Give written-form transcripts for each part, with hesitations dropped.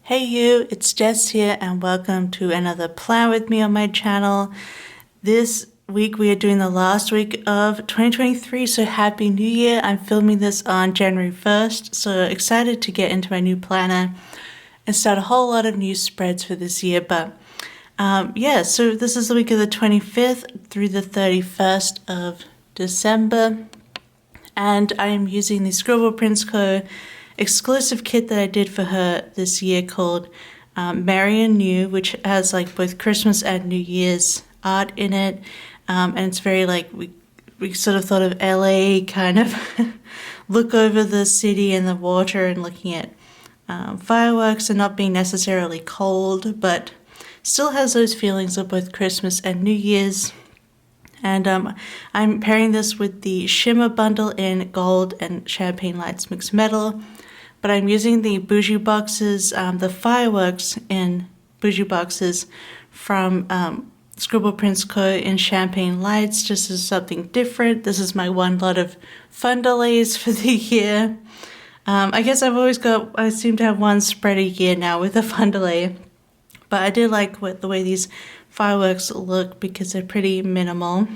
Hey you, it's Jess here and welcome to another plan with me on my channel. This week we are doing the last week of 2023, so happy new year. I'm filming this on January 1st, so excited to get into my new planner and start a whole lot of new spreads for this year. But yeah, so this is the week of the 25th through the 31st of December, and I am using the Scribble Prints Co exclusive kit that I did for her this year called Merry and New, which has like both Christmas and New Year's art in it, and it's very like we sort of thought of LA kind of look over the city and the water and looking at fireworks and not being necessarily cold, but still has those feelings of both Christmas and New Year's. And I'm pairing this with the Shimmer bundle in gold and Champagne Lights mixed metal. But I'm using the bougie boxes, the fireworks in bougie boxes from Scribble Prints Co in Champagne Lights, just as something different. This is my one lot of fun delays for the year. I guess I seem to have one spread a year now with a fun delay. But I do like the way these fireworks look because they're pretty minimal.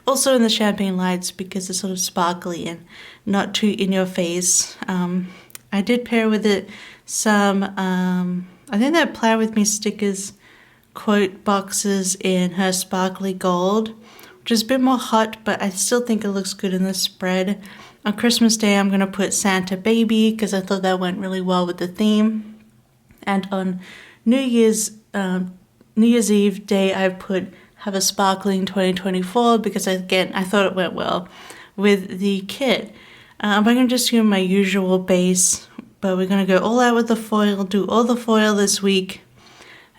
Also in the Champagne Lights because they're sort of sparkly and not too in your face. I did pair with it some, I think they're Plan With Me stickers, quote boxes in her sparkly gold, which is a bit more hot, but I still think it looks good in the spread. On Christmas Day, I'm going to put Santa Baby because I thought that went really well with the theme. And on New Year's Eve day, I put Have a Sparkling 2024 because I thought it went well with the kit. I'm going to just use my usual base, but we're going to go all out with the foil, do all the foil this week,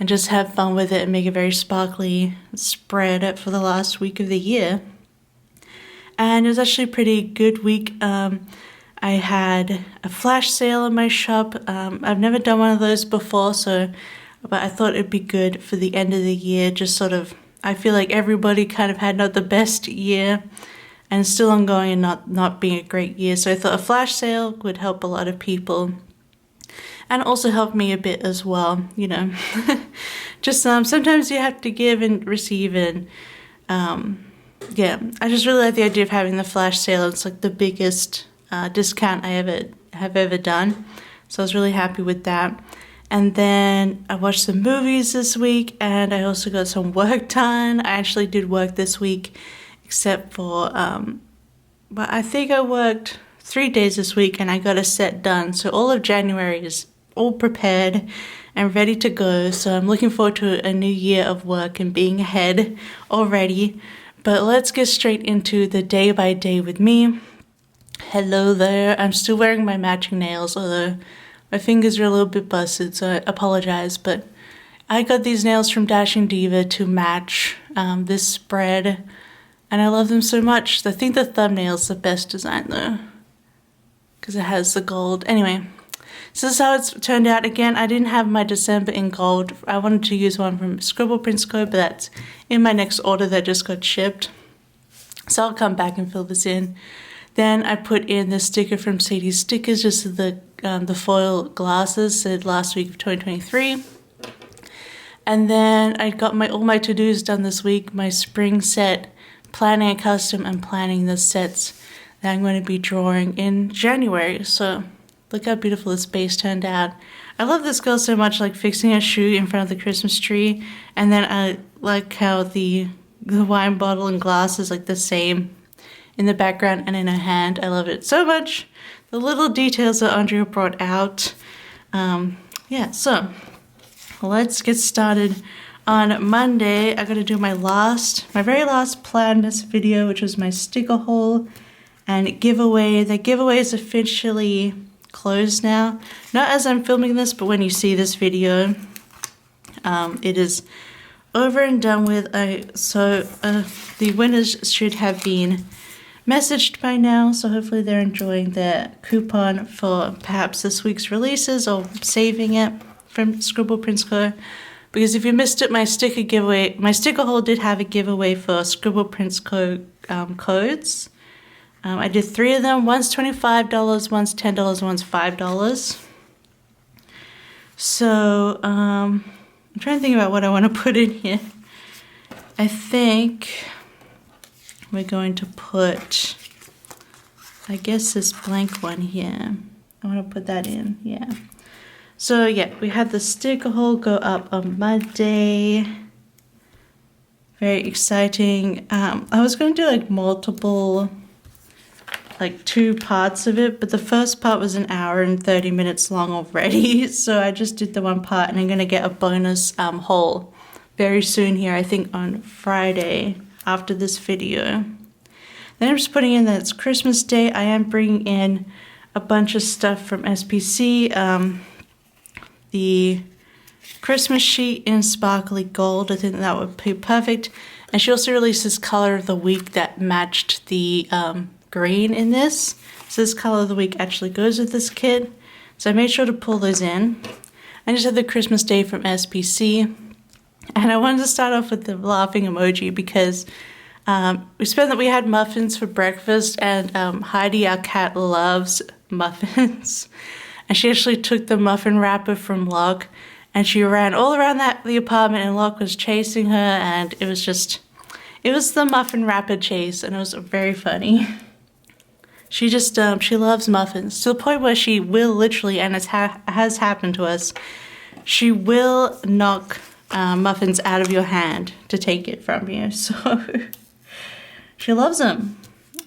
and just have fun with it and make a very sparkly spread for the last week of the year. And it was actually a pretty good week. I had a flash sale in my shop. I've never done one of those before, but I thought it'd be good for the end of the year. Just sort of, I feel like everybody kind of had not the best year and still ongoing and not being a great year. So I thought a flash sale would help a lot of people and also help me a bit as well, you know. Just sometimes you have to give and receive, and yeah, I just really like the idea of having the flash sale. It's like the biggest discount I have ever done. So I was really happy with that. And then I watched some movies this week, and I also got some work done. I actually did work this week, except for, but I think I worked 3 days this week and I got a set done. So all of January is all prepared and ready to go. So I'm looking forward to a new year of work and being ahead already. But let's get straight into the day by day with me. Hello there. I'm still wearing my matching nails, although my fingers are a little bit busted, so I apologize, but I got these nails from Dashing Diva to match this spread, and I love them so much. I think the thumbnail's the best design though, because it has the gold. Anyway, so this is how it's turned out. Again, I didn't have my December in gold. I wanted to use one from Scribble Prints Co, but that's in my next order that just got shipped. So I'll come back and fill this in. Then I put in the sticker from Sadie's Stickers, just the foil glasses, said last week of 2023. And then I got all my to-dos done this week, my spring set, planning a custom, and planning the sets that I'm going to be drawing in January. So look how beautiful this base turned out. I love this girl so much, like fixing a shoe in front of the Christmas tree. And then I like how the wine bottle and glass is like the same in the background and in her hand. I love it so much. The little details that Andrea brought out. Yeah, so let's get started. On Monday, I got to do my very last Planmas video, which was my sticker haul and giveaway. The giveaway is officially closed now. Not as I'm filming this, but when you see this video, it is over and done with. The winners should have been messaged by now, so hopefully they're enjoying their coupon for perhaps this week's releases or saving it from Scribble Prints Co. Because if you missed it, my sticker haul did have a giveaway for Scribble Prints Co codes. I did 3 of them. One's $25, one's $10, one's $5. So, I'm trying to think about what I want to put in here. I think we're going to put, I guess, this blank one here. I want to put that in, yeah. So yeah, we had the sticker hole go up on Monday. Very exciting. I was going to do like multiple, like 2 parts of it, but the first part was 1 hour and 30 minutes long already. So I just did the one part, and I'm going to get a bonus haul very soon here, I think on Friday after this video. Then I'm just putting in that it's Christmas Day. I am bringing in a bunch of stuff from SPC. The Christmas sheet in sparkly gold, I think that would be perfect. And she also released this color of the week that matched the green in this. So this color of the week actually goes with this kit. So I made sure to pull those in. I just had the Christmas Day from SPC. And I wanted to start off with the laughing emoji because we had muffins for breakfast, and Heidi, our cat, loves muffins. And she actually took the muffin wrapper from Locke, and she ran all around the apartment, and Locke was chasing her, and it was the muffin wrapper chase, and it was very funny. She just, she loves muffins, to the point where she will literally, and it has happened to us, she will knock muffins out of your hand to take it from you, so she loves them.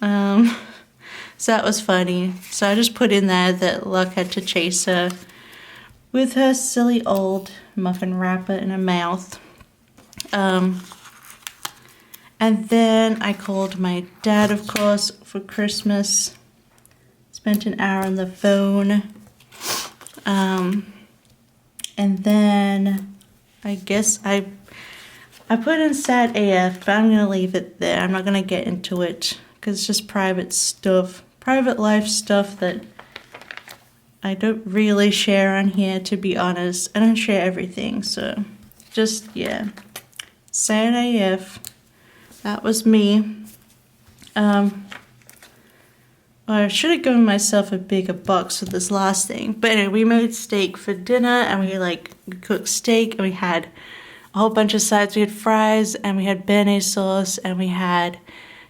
So that was funny. So I just put in there that Luck had to chase her with her silly old muffin wrapper in her mouth. And then I called my dad, of course, for Christmas. Spent 1 hour on the phone. And then I guess I put in sad AF, but I'm going to leave it there. I'm not going to get into it because it's just private stuff. Private life stuff that I don't really share on here, to be honest. I don't share everything, so just, yeah. Sad AF. That was me. I should have given myself a bigger box for this last thing. But anyway, we made steak for dinner, and we cooked steak, and we had a whole bunch of sides. We had fries, and we had béarnaise sauce, and we had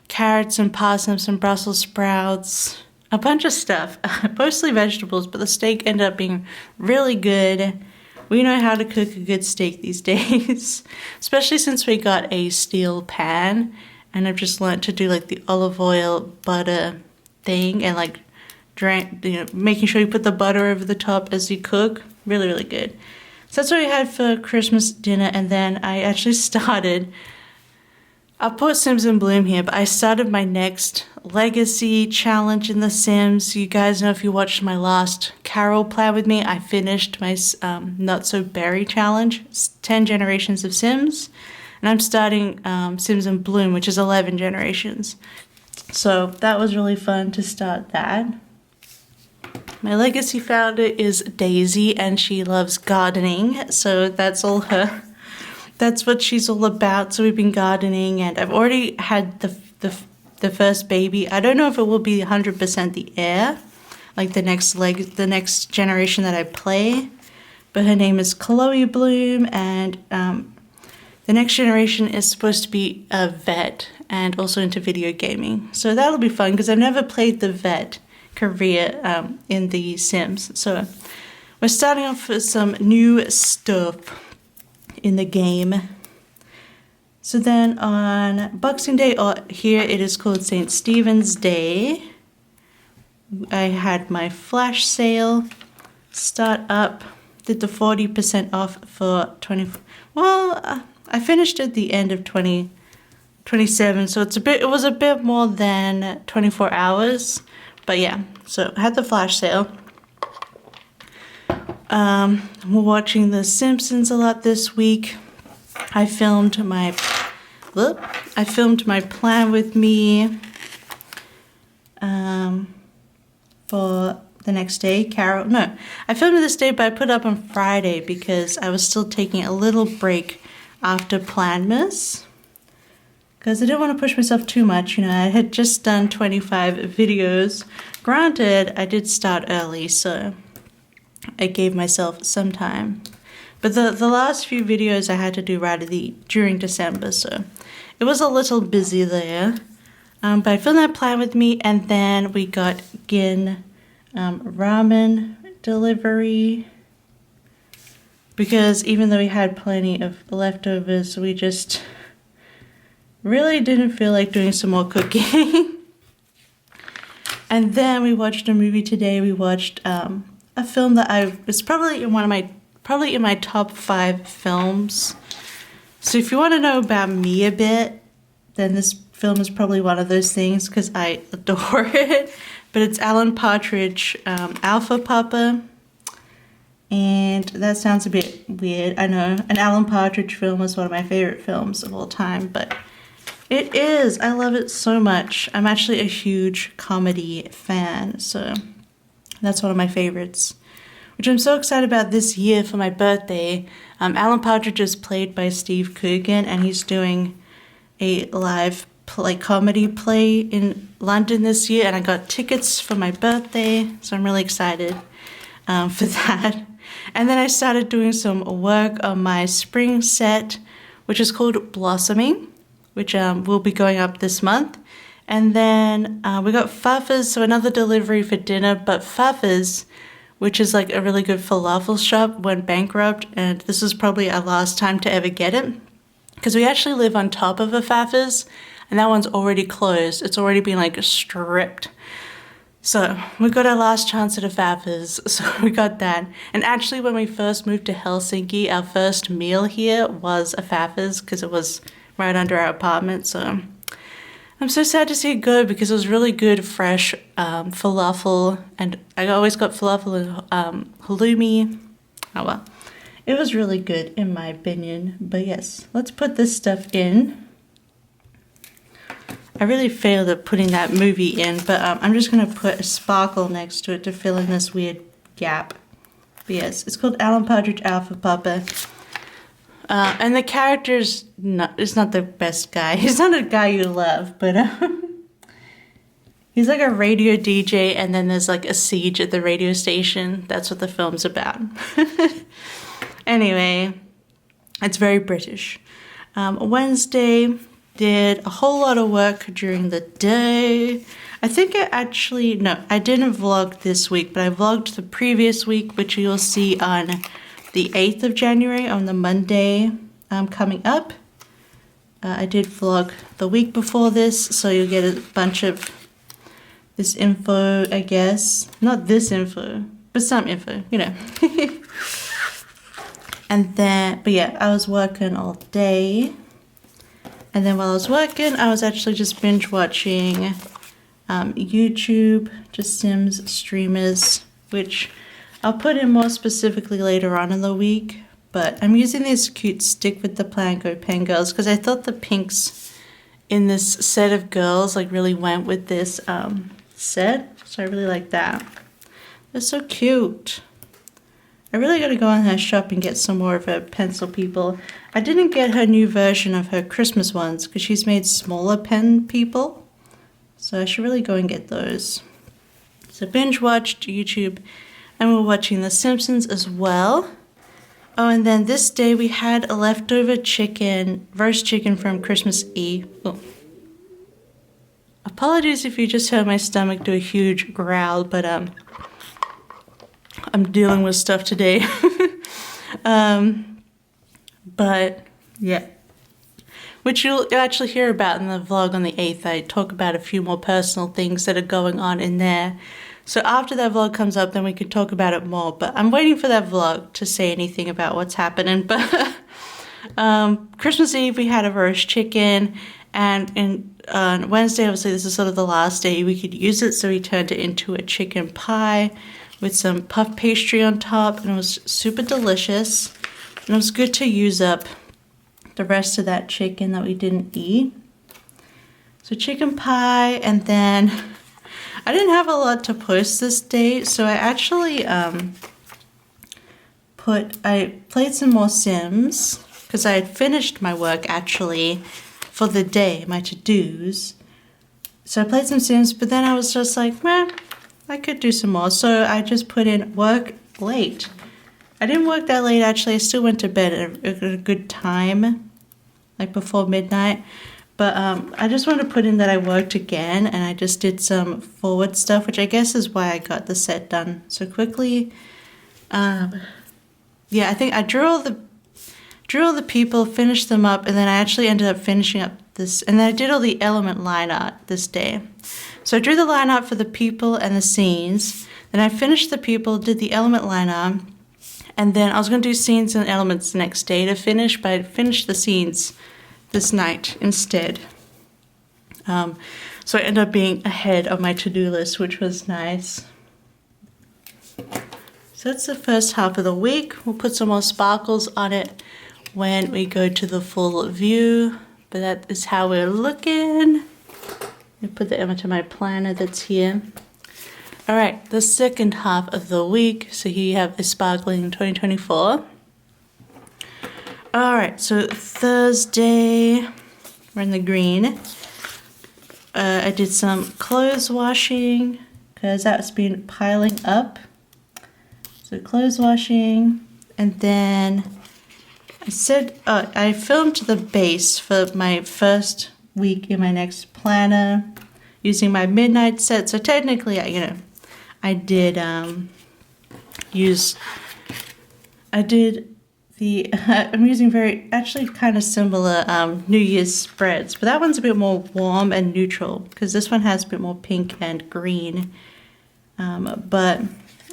carrots and parsnips and Brussels sprouts, a bunch of stuff, mostly vegetables, but the steak ended up being really good. We know how to cook a good steak these days, especially since we got a steel pan, and I've just learned to do like the olive oil butter thing, and like making sure you put the butter over the top as you cook. Really, really good. So that's what we had for Christmas dinner, and then I actually started, I'll put Sims in Bloom here, but I started my next legacy challenge in The Sims. You guys know, if you watched my last Carol plan with me, I finished my Not So Berry challenge, 10 generations of Sims. And I'm starting Sims in Bloom, which is 11 generations. So that was really fun to start that. My legacy founder is Daisy, and she loves gardening. So that's all her. That's what she's all about. So we've been gardening, and I've already had the first baby. I don't know if it will be 100% the heir, like the next generation that I play, but her name is Chloe Bloom, and the next generation is supposed to be a vet and also into video gaming. So that'll be fun because I've never played the vet career in The Sims. So we're starting off with some new stuff in the game. So then on Boxing Day, or here it is called St. Stephen's Day, I had my flash sale start up, did the 40% off for I finished at the end of 2027, so it was a bit more than 24 hours, but yeah, so I had the flash sale. We're watching The Simpsons a lot this week. I filmed my plan with me for the next day. I filmed it this day, but I put it up on Friday because I was still taking a little break after Planmas, because I didn't want to push myself too much. You know, I had just done 25 videos. Granted, I did start early, so I gave myself some time. But the last few videos I had to do during December, so it was a little busy there. But I filmed that plan with me, and then we got Gin ramen delivery. Because even though we had plenty of leftovers, we just really didn't feel like doing some more cooking. And then we watched a movie today. We watched a film that it's probably in my top 5 films. So if you want to know about me a bit, then this film is probably one of those things because I adore it. But it's Alan Partridge, Alpha Papa. And that sounds a bit weird, I know. An Alan Partridge film is one of my favorite films of all time, but it is. I love it so much. I'm actually a huge comedy fan, so that's one of my favorites. Which I'm so excited about this year for my birthday. Alan Partridge is played by Steve Coogan, and he's doing a live comedy play in London this year, and I got tickets for my birthday, so I'm really excited for that. And then I started doing some work on my spring set, which is called Blossoming, which will be going up this month. And then we got Fuffers, so another delivery for dinner, but Fuffers, which is like a really good falafel shop, went bankrupt, and this is probably our last time to ever get it. Because we actually live on top of a Fuffers, and that one's already closed. It's already been like stripped. So we got our last chance at a Fuffers, so we got that. And actually when we first moved to Helsinki, our first meal here was a Fuffers because it was right under our apartment. So I'm so sad to see it go because it was really good, fresh falafel. And I always got falafel and halloumi. Oh well. It was really good in my opinion. But yes, let's put this stuff in. I really failed at putting that movie in, but I'm just going to put a sparkle next to it to fill in this weird gap. But yes, it's called Alan Partridge Alpha Papa. And the character is not the best guy. He's not a guy you love, but he's like a radio DJ, and then there's like a siege at the radio station. That's what the film's about. Anyway, it's very British. Wednesday, did a whole lot of work during the day. I think I didn't vlog this week, but I vlogged the previous week, which you'll see on the 8th of January, on the Monday coming up. I did vlog the week before this, so you'll get a bunch of this info, I guess. Not this info, but some info, you know. And then, but yeah, I was working all day. And then while I was working, I was actually just binge watching YouTube, just Sims streamers, which I'll put in more specifically later on in the week. But I'm using these cute Stick with the Plan Go pen girls because I thought the pinks in this set of girls like really went with this set. So I really like that. They're so cute. I really gotta go on her shop and get some more of her pencil people. I didn't get her new version of her Christmas ones because she's made smaller pen people. So I should really go and get those. So binge watched YouTube, and we're watching The Simpsons as well. Oh, and then this day we had a leftover roast chicken from Christmas Eve. Oh. Apologies if you just heard my stomach do a huge growl, but I'm dealing with stuff today. But yeah, which you'll actually hear about in the vlog on the 8th. I talk about a few more personal things that are going on in there. So after that vlog comes up, then we could talk about it more. But I'm waiting for that vlog to say anything about what's happening. But Christmas Eve, we had a roast chicken. And on Wednesday, obviously, this is sort of the last day we could use it. So we turned it into a chicken pie with some puff pastry on top. And it was super delicious. And it was good to use up the rest of that chicken that we didn't eat. So chicken pie, and then I didn't have a lot to post this day, so I actually played some more Sims because I had finished my work actually for the day, my to-dos. So I played some Sims, but then I was just like, I could do some more. So I just put in work late. I didn't work that late actually. I still went to bed at a good time, like before midnight. But I just wanted to put in that I worked again, and I just did some forward stuff, which I guess is why I got the set done so quickly. Yeah, I think I drew all the people, finished them up, and then I actually ended up finishing up this, and then I did all the element line art this day. So I drew the line art for the people and the scenes, then I finished the people, did the element line art, and then I was going to do scenes and elements the next day to finish, but I finished the scenes this night instead. So I ended up being ahead of my to-do list, which was nice. So that's the first half of the week. We'll put some more sparkles on it when we go to the full view, but that is how we're looking. I put the image to my planner that's here. All right, the second half of the week. So here you have a sparkling 2024. All right, so Thursday, we're in the green. I did some clothes washing because that's been piling up. So clothes washing, and then I filmed the base for my first week in my next planner using my midnight set. So technically, I did I'm using actually kind of similar New Year's spreads, but that one's a bit more warm and neutral because this one has a bit more pink and green, and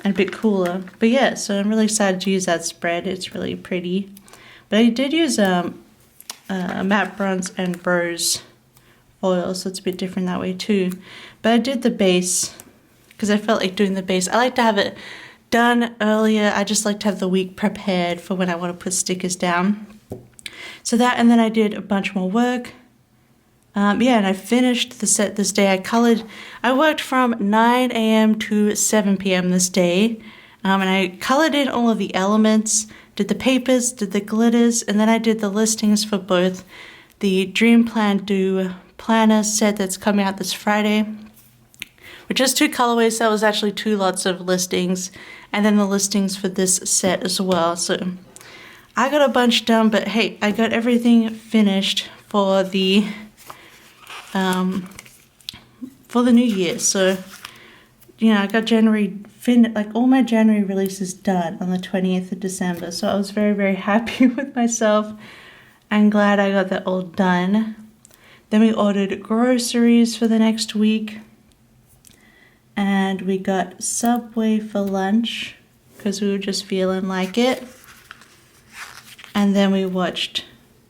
a bit cooler. But yeah, so I'm really excited to use that spread. It's really pretty. But I did use matte bronze and rose oil, so it's a bit different that way too. But I did the base because I felt like doing the base. I like to have it done earlier. I just like to have the week prepared for when I want to put stickers down. So that, and then I did a bunch more work. Yeah, and I finished the set this day. I worked from 9 a.m. to 7 p.m. this day. And I colored in all of the elements, did the papers, did the glitters, and then I did the listings for both the Dream Plan Do Planner set that's coming out this Friday, which has 2 colorways. That was actually 2 lots of listings, and then the listings for this set as well. So I got a bunch done, but hey, I got everything finished for the new year. So, I got all my January releases done on the 20th of December. So I was very, very happy with myself and glad I got that all done. Then we ordered groceries for the next week. And we got Subway for lunch because we were just feeling like it. And then we watched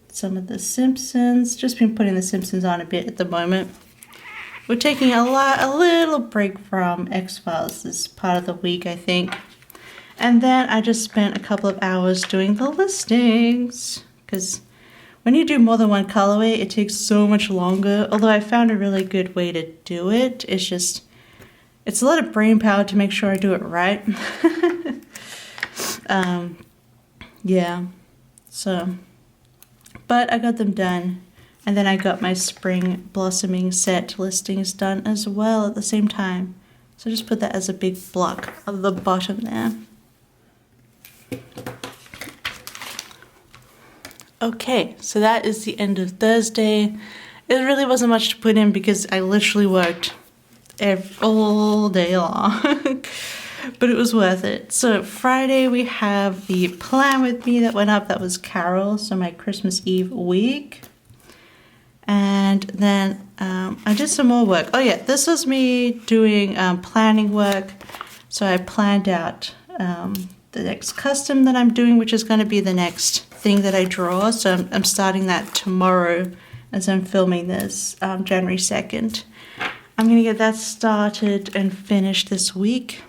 some of The Simpsons. Just been putting The Simpsons on a bit at the moment. We're taking a little break from X-Files this part of the week, I think. And then I just spent a couple of hours doing the listings. Because when you do more than one colorway, it takes so much longer. Although I found a really good way to do it. It's a lot of brain power to make sure I do it right. Yeah. So, but I got them done. And then I got my spring blossoming set listings done as well at the same time. So just put that as a big block at the bottom there. Okay, so that is the end of Thursday. It really wasn't much to put in because I literally worked all day long. But it was worth it. So Friday we have the Plan With Me that went up. That was Carol, so my Christmas Eve week. And then I did some more work. Oh yeah, this was me doing planning work. So I planned out the next custom that I'm doing, which is going to be the next thing that I draw. So I'm starting that tomorrow as I'm filming this, January 2nd. I'm going to get that started and finished this week.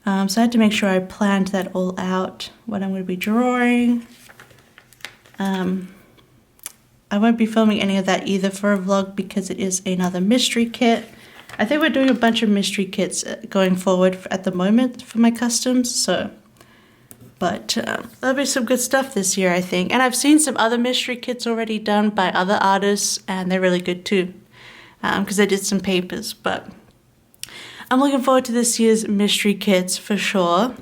So I had to make sure I planned that all out, what I'm going to be drawing. I won't be filming any of that either for a vlog because it is another mystery kit. I think we're doing a bunch of mystery kits going forward at the moment for my customs. So, but there'll be some good stuff this year, I think. And I've seen some other mystery kits already done by other artists, and they're really good too. Because I did some papers, but I'm looking forward to this year's mystery kits for sure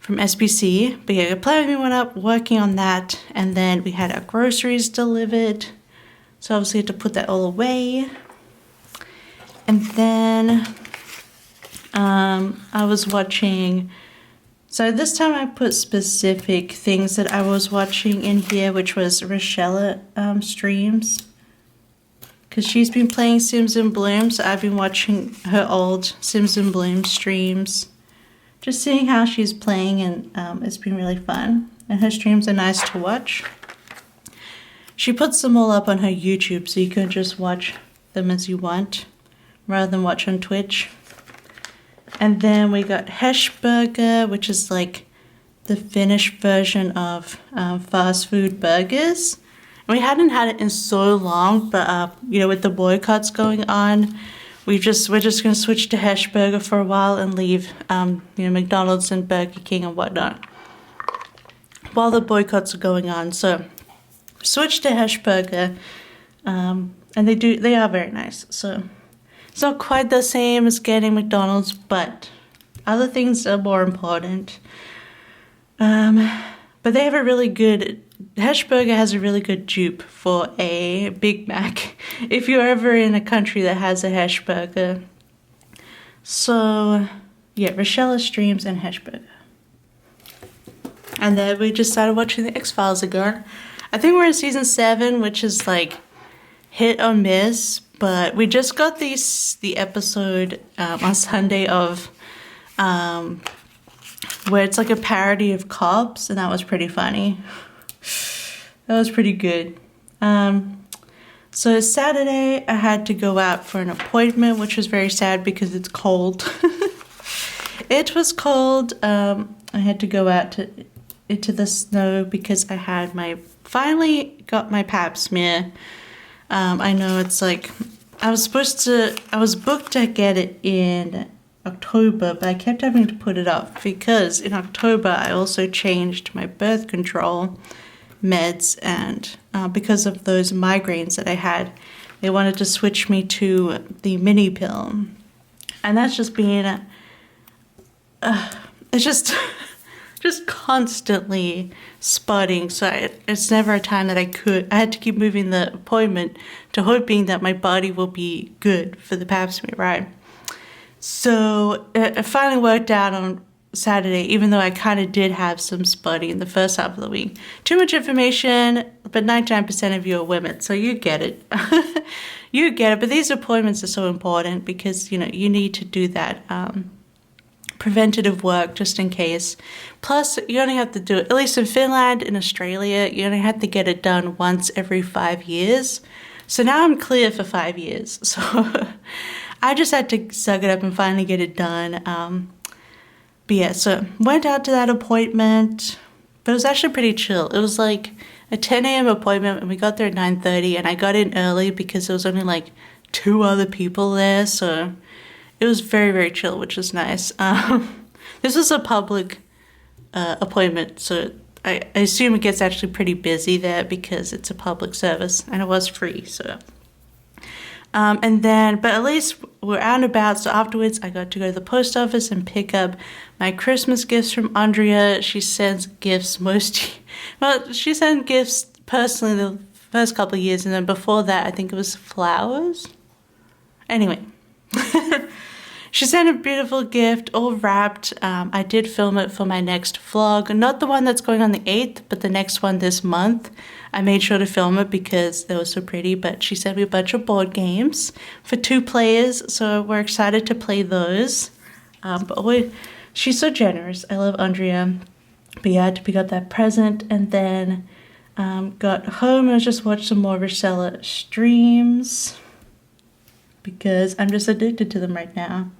from SBC. But yeah, Play With Me went up, working on that. And then we had our groceries delivered. So obviously had to put that all away. And then I was watching, so this time I put specific things that I was watching in here, which was Rochella streams. Because she's been playing Sims and Bloom, so I've been watching her old Sims and Bloom streams. Just seeing how she's playing, and it's been really fun. And her streams are nice to watch. She puts them all up on her YouTube, so you can just watch them as you want, rather than watch on Twitch. And then we got Heshburger, which is like the Finnish version of fast food burgers. And we hadn't had it in so long, but you know, with the boycotts going on, we're just gonna switch to Heshburger for a while and leave you know, McDonald's and Burger King and whatnot while the boycotts are going on. So switch to Heshburger, and they are very nice. So it's not quite the same as getting McDonald's, but other things are more important. But they have a really good, Heshburger has a really good dupe for a Big Mac if you're ever in a country that has a Heshburger. So yeah, Rochella streams and Heshburger. And then we just started watching the X-Files again. I think we're in season 7, which is like hit or miss. But we just got the episode on Sunday of where it's like a parody of Cops, and that was pretty funny. That was pretty good. So Saturday I had to go out for an appointment, which was very sad because it's cold. It was cold. I had to go out into the snow because I had finally got my pap smear. I know it's like, I was booked to get it in October, but I kept having to put it off because in October I also changed my birth control meds, and because of those migraines that I had, they wanted to switch me to the mini pill. And that's just been, it's just constantly spotting, so it's never a time that I had to keep moving the appointment to hoping that my body will be good for the pap smear, right? So it finally worked out on Saturday, even though I kind of did have some spotting in the first half of the week. Too much information, but 99% of you are women, so you get it. You get it, but these appointments are so important because, you know, you need to do that preventative work just in case. Plus, you only have to do it, at least in Finland, in Australia, you only have to get it done once every 5 years. So now I'm clear for 5 years. So I just had to suck it up and finally get it done. But yeah, so went out to that appointment, but it was actually pretty chill. It was like a 10 a.m. appointment, and we got there at 9:30, and I got in early because there was only like 2 other people there, so it was very, very chill, which was nice. This was a public appointment, so I assume it gets actually pretty busy there because it's a public service, and it was free, so. And then, but at least we're out and about, so afterwards I got to go to the post office and pick up my Christmas gifts from Andrea. She sends gifts she sent gifts personally the first couple of years, and then before that I think it was flowers. Anyway. She sent a beautiful gift, all wrapped. I did film it for my next vlog. Not the one that's going on the 8th, but the next one this month. I made sure to film it because they were so pretty, but she sent me a bunch of board games for 2 players, so we're excited to play those. She's so generous. I love Andrea. But yeah, I had to pick up that present, and then got home and just watched some more Rochella streams because I'm just addicted to them right now.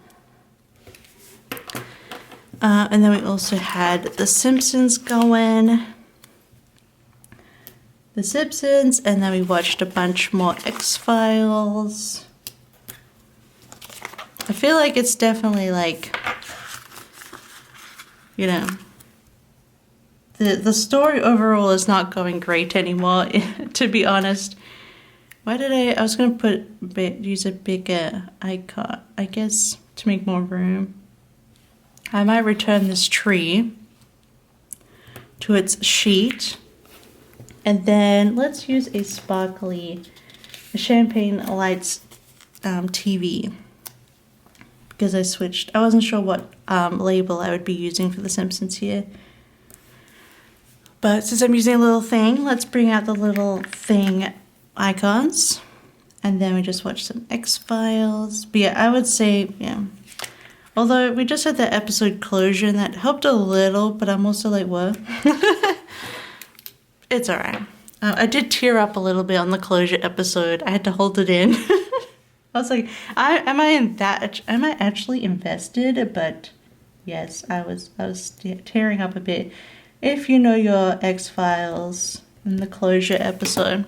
And then we also had The Simpsons going. The Simpsons, and then we watched a bunch more X-Files. I feel like it's definitely like, you know, the story overall is not going great anymore, to be honest. Why did I was going to use a bigger icon, I guess, to make more room. I might return this tree to its sheet. And then let's use a sparkly champagne lights TV. Because I switched. I wasn't sure what label I would be using for The Simpsons here. But since I'm using a little thing, let's bring out the little thing icons. And then we just watch some X-Files. But yeah, I would say, yeah. Although we just had that episode closure and that helped a little, but I'm also like, what? It's alright. I did tear up a little bit on the closure episode. I had to hold it in. I was like, am I actually invested? But yes, I was tearing up a bit. If you know your X-Files in the closure episode.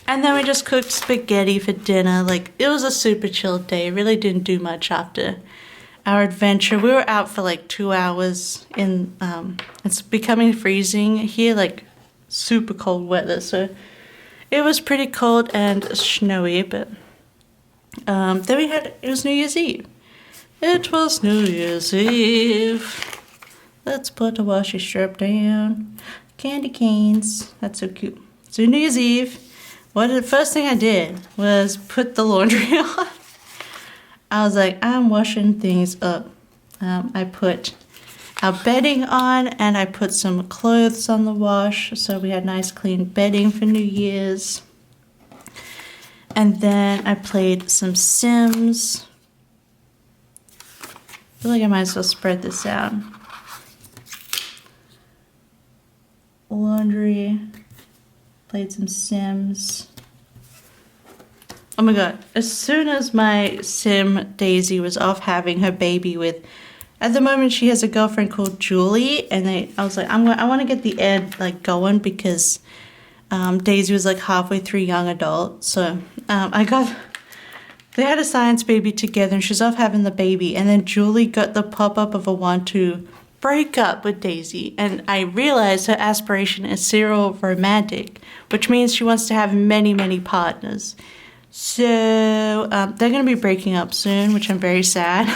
And then we just cooked spaghetti for dinner. Like, it was a super chill day. Really didn't do much after our adventure. We were out for like 2 hours in, it's becoming freezing here, like super cold weather. So it was pretty cold and snowy, but then it was New Year's Eve. It was New Year's Eve. Let's put the washi strip down. Candy canes. That's so cute. So New Year's Eve. The first thing I did was put the laundry on. I was like, I'm washing things up. I put our bedding on and I put some clothes on the wash. So we had nice clean bedding for New Year's. And then I played some Sims. I feel like I might as well spread this out. Laundry. Played some Sims. Oh my god, as soon as my Sim Daisy was off having her baby with, at the moment she has a girlfriend called Julie, and I was like, I want to get the ad like going because Daisy was like halfway through young adult, so they had a science baby together and she's off having the baby, and then Julie got the pop-up of a want to break up with Daisy, and I realized her aspiration is serial romantic, which means she wants to have many, many partners. So they're going to be breaking up soon, which I'm very sad.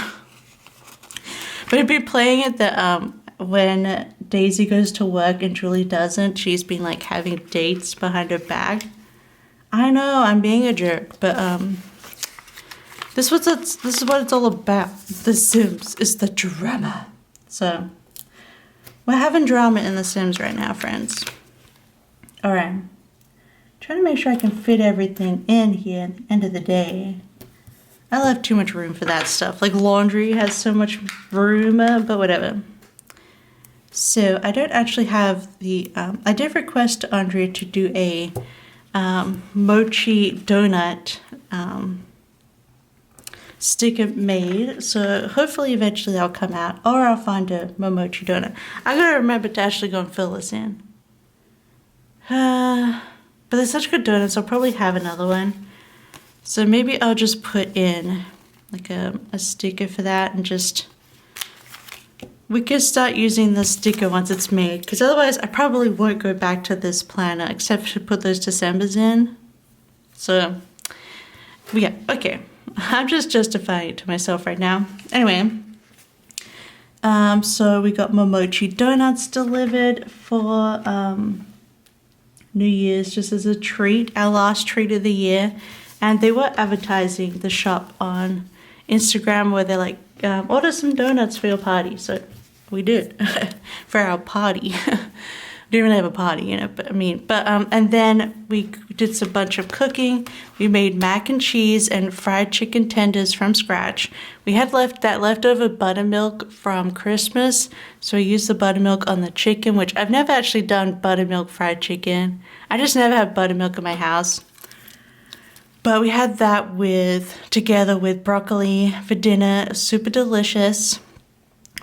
But I've been playing it that when Daisy goes to work and Julie doesn't, she's been like having dates behind her back. I know, I'm being a jerk, but this is what it's all about. The Sims is the drama. So we're having drama in The Sims right now, friends. All right. Trying to make sure I can fit everything in here at the end of the day. I left too much room for that stuff. Like laundry has so much room, but whatever. So I don't actually have the, I did request to Andrea to do a mochi donut sticker made. So hopefully eventually I'll come out or I'll find a mochi donut. I gotta remember to actually go and fill this in. But they're such good donuts, I'll probably have another one. So maybe I'll just put in like a sticker for that and just... We could start using the sticker once it's made, because otherwise I probably won't go back to this planner except to put those Decembers in. So, yeah, okay. I'm just justifying it to myself right now. Anyway, so we got mochi donuts delivered for... New Year's, just as a treat, our last treat of the year. And they were advertising the shop on Instagram where they're like, order some donuts for your party. So we did for our party. We didn't really have a party, you know, but and then we did a bunch of cooking. We made mac and cheese and fried chicken tenders from scratch. We had leftover buttermilk from Christmas, so we used the buttermilk on the chicken, which I've never actually done buttermilk fried chicken. I just never had buttermilk in my house. But we had that together with broccoli for dinner, super delicious.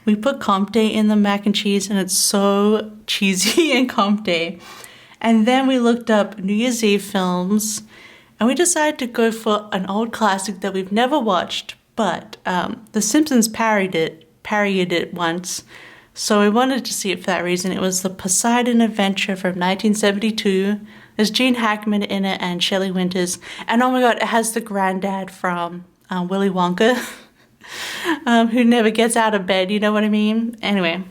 We put Comte in the mac and cheese, and it's so cheesy and Comte. And then we looked up New Year's Eve films, and we decided to go for an old classic that we've never watched, but The Simpsons parodied it once, so we wanted to see it for that reason. It was The Poseidon Adventure from 1972. There's Gene Hackman in it and Shelley Winters, and oh my god, it has the granddad from Willy Wonka. who never gets out of bed, you know what I mean? Anyway.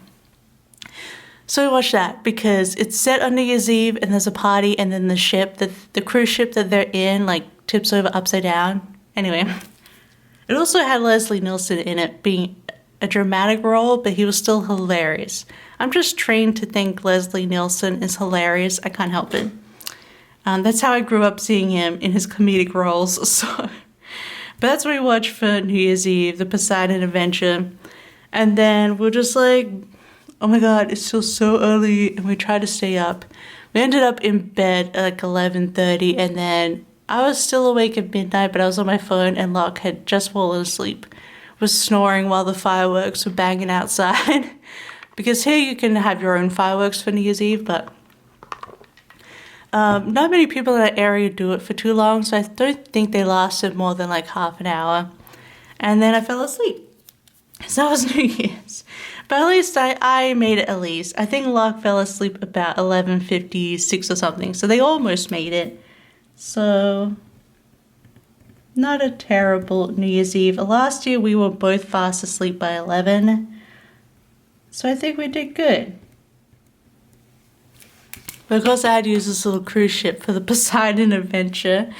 So we watched that because it's set on New Year's Eve and there's a party and then the ship, the cruise ship that they're in, like tips over upside down. Anyway, it also had Leslie Nielsen in it being a dramatic role, but he was still hilarious. I'm just trained to think Leslie Nielsen is hilarious. I can't help it. That's how I grew up seeing him in his comedic roles. So, but that's what we watched for New Year's Eve, the Poseidon Adventure. And then we're just like, oh my god, it's still so early, and we tried to stay up. We ended up in bed at like 11:30, and then I was still awake at midnight, but I was on my phone, and Locke had just fallen asleep, was snoring while the fireworks were banging outside. Because here you can have your own fireworks for New Year's Eve, but not many people in that area do it for too long, so I don't think they lasted more than like half an hour. And then I fell asleep. So that was New Year's. But at least I made it at least. I think Locke fell asleep about 11:56 or something. So they almost made it. So not a terrible New Year's Eve. Last year we were both fast asleep by 11. So I think we did good. But of course I had to use this little cruise ship for the Poseidon Adventure.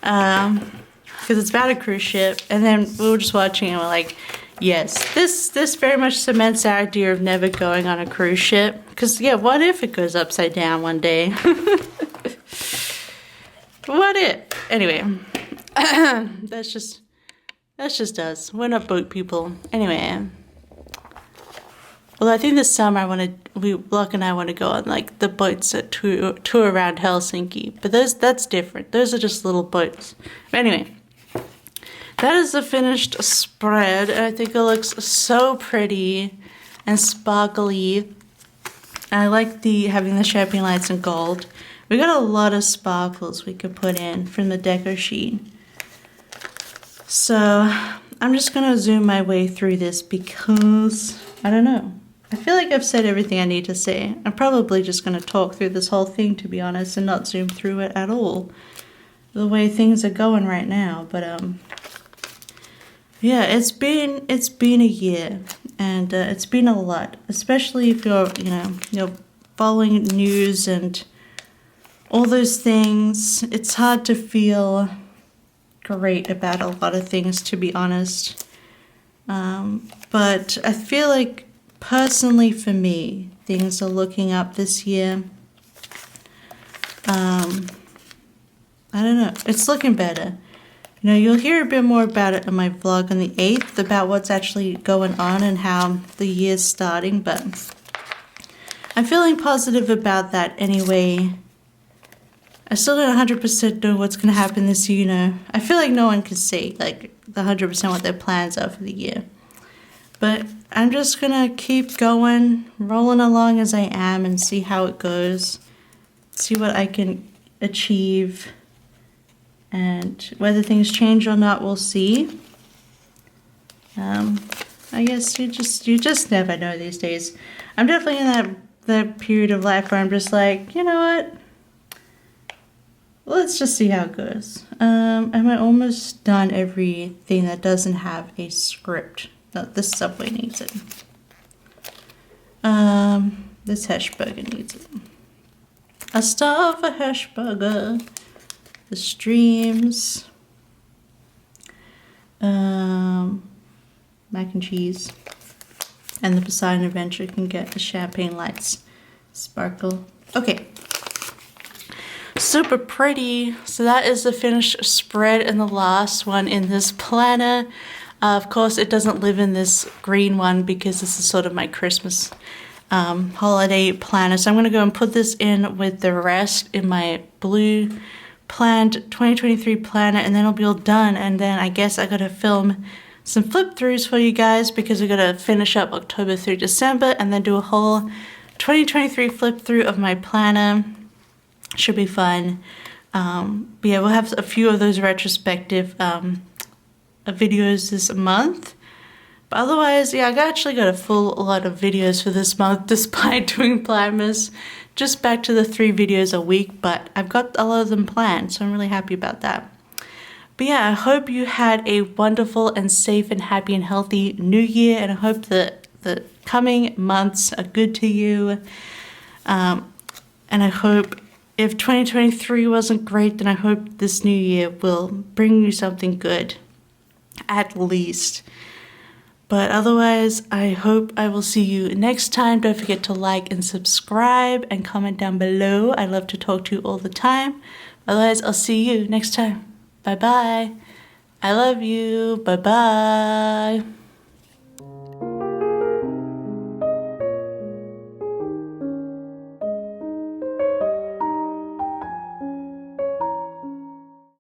Because it's about a cruise ship. And then we were just watching and we're like, yes, this very much cements our idea of never going on a cruise ship. Because, yeah, what if it goes upside down one day? What if? Anyway, that's just us. We're not boat people. Anyway, although I think this summer Locke and I want to go on like the boats that tour around Helsinki. But that's different. Those are just little boats. But anyway. That is the finished spread, and I think it looks so pretty and sparkly. I like having the champagne lights in gold. We got a lot of sparkles we could put in from the deco sheet. So I'm just gonna zoom my way through this because, I don't know. I feel like I've said everything I need to say. I'm probably just gonna talk through this whole thing, to be honest, and not zoom through it at all. The way things are going right now, but yeah, it's been a year, and it's been a lot, especially if you're following news and all those things. It's hard to feel great about a lot of things, to be honest. But I feel like personally for me, things are looking up this year. I don't know, it's looking better. You know, you'll hear a bit more about it in my vlog on the 8th, about what's actually going on and how the year's starting, but I'm feeling positive about that anyway. I still don't 100% know what's going to happen this year, you know. I feel like no one can say, like, the 100% what their plans are for the year. But I'm just going to keep going, rolling along as I am, and see how it goes. See what I can achieve. And whether things change or not, we'll see. I guess you just never know these days. I'm definitely in that period of life where I'm just like, you know what? Let's just see how it goes. Am I almost done everything that doesn't have a script? No, this Subway needs it. This hash burger needs it. A star for hash burger. The streams, mac and cheese, and the Poseidon Adventure can get the champagne lights sparkle. Okay, super pretty. So that is the finished spread and the last one in this planner. Of course, it doesn't live in this green one because this is sort of my Christmas holiday planner. So I'm going to go and put this in with the rest in my blue planned 2023 planner, and then it'll be all done. And then I guess I gotta film some flip throughs for you guys because we gotta finish up October through December and then do a whole 2023 flip through of my planner. Should be fun. But yeah, we'll have a few of those retrospective videos this month. But otherwise, yeah, I actually got a full lot of videos for this month despite doing planners. Just back to the 3 videos a week, but I've got a lot of them planned, so I'm really happy about that. But But yeah, I hope you had a wonderful and safe and happy and healthy new year, and I hope that the coming months are good to you. And I hope if 2023 wasn't great, then I hope this new year will bring you something good, at least. But otherwise, I hope I will see you next time. Don't forget to like and subscribe and comment down below. I love to talk to you all the time. Otherwise, I'll see you next time. Bye-bye. I love you. Bye-bye.